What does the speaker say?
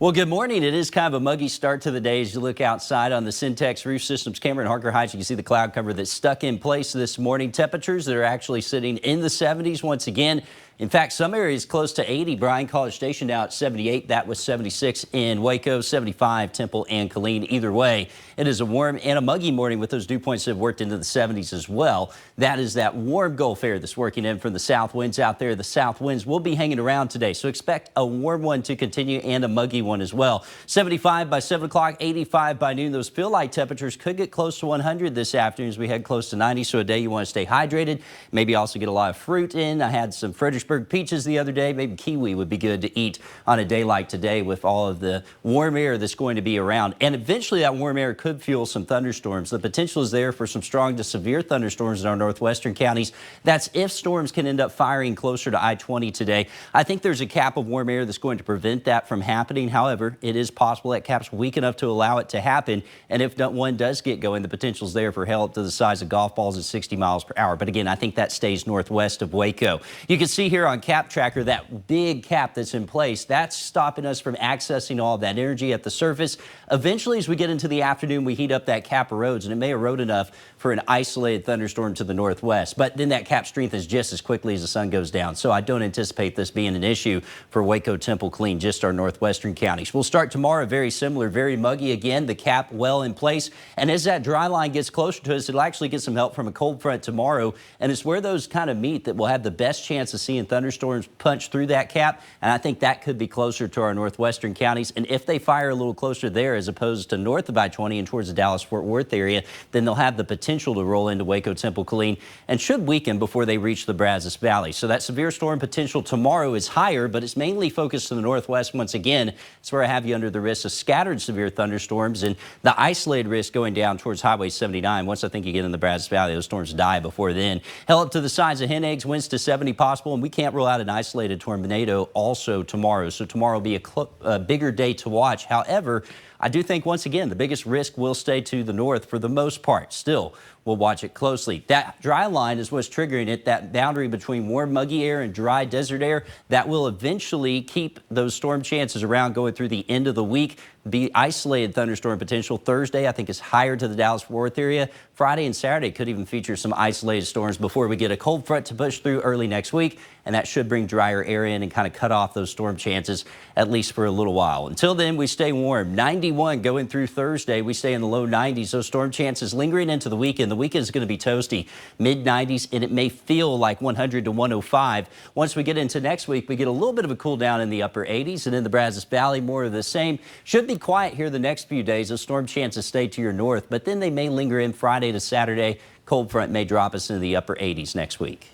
Well, good morning. It is kind of a muggy start to the day as you look outside on the Syntex Roof Systems camera in Harker Heights. You can see the cloud cover that's stuck in place this morning. Temperatures that are actually sitting in the 70s once again. In fact, some areas close to 80. Bryan College Station now at 78. That was 76 in Waco, 75 Temple and Killeen. Either way, it is a warm and a muggy morning with those dew points that have worked into the 70s as well. That is that warm Gulf air that's working in from the south winds out there. The south winds will be hanging around today, so expect a warm one to continue and a muggy one as well. 75 by 7 o'clock, 85 by noon. Those feel like temperatures could get close to 100 this afternoon as we head close to 90. So a day you want to stay hydrated. Maybe also get a lot of fruit in. I had some Fredericksburg peaches the other day. Maybe kiwi would be good to eat on a day like today with all of the warm air that's going to be around. And eventually that warm air could fuel some thunderstorms. The potential is there for some strong to severe thunderstorms in our northwestern counties. That's if storms can end up firing closer to I-20 today. I think there's a cap of warm air that's going to prevent that from happening. However, it is possible that cap's weak enough to allow it to happen. And if one does get going, the potential is there for hail up to the size of golf balls at 60 miles per hour. But again, I think that stays northwest of Waco. You can see here on Cap Tracker that big cap that's in place. That's stopping us from accessing all of that energy at the surface. Eventually, as we get into the afternoon, we heat up that cap erodes, and it may erode enough for an isolated thunderstorm to the northwest. But then that cap strengthens just as quickly as the sun goes down. So I don't anticipate this being an issue for Waco-Temple-Killeen, just our northwestern counties. We'll start tomorrow very similar, very muggy again, the cap well in place. And as that dry line gets closer to us, it'll actually get some help from a cold front tomorrow. And it's where those kind of meet that we'll have the best chance of seeing thunderstorms punch through that cap. And I think that could be closer to our northwestern counties. And if they fire a little closer there as opposed to north of I-20 and towards the Dallas-Fort Worth area, then they'll have the potential to roll into Waco-Temple-Killeen and should weaken before they reach the Brazos Valley. So that severe storm potential tomorrow is higher, but it's mainly focused to the northwest once again. It's where I have you under the risk of scattered severe thunderstorms and the isolated risk going down towards Highway 79. Once I think you get in the Brazos Valley, those storms die before then. Hell up to the size of hen eggs, winds to 70 possible, and we can't rule out an isolated tornado also tomorrow. So tomorrow will be a bigger day to watch. However, I do think, once again, the biggest risk will stay to the north for the most part. Still, we'll watch it closely. That dry line is what's triggering it, that boundary between warm, muggy air and dry desert air. That will eventually keep those storm chances around going through the end of the week. Be isolated thunderstorm potential. Thursday, I think, is higher to the Dallas-Fort Worth area. Friday and Saturday could even feature some isolated storms before we get a cold front to push through early next week. And that should bring drier air in and kind of cut off those storm chances, at least for a little while. Until then, we stay warm. 91 going through Thursday. We stay in the low 90s. Those storm chances lingering into the weekend. The weekend is going to be toasty, mid-90s, and it may feel like 100 to 105. Once we get into next week, we get a little bit of a cool down in the upper 80s, and in the Brazos Valley, more of the same. Should be quiet here the next few days. Those storm chances stay to your north, but then they may linger in Friday to Saturday. Cold front may drop us into the upper 80s next week.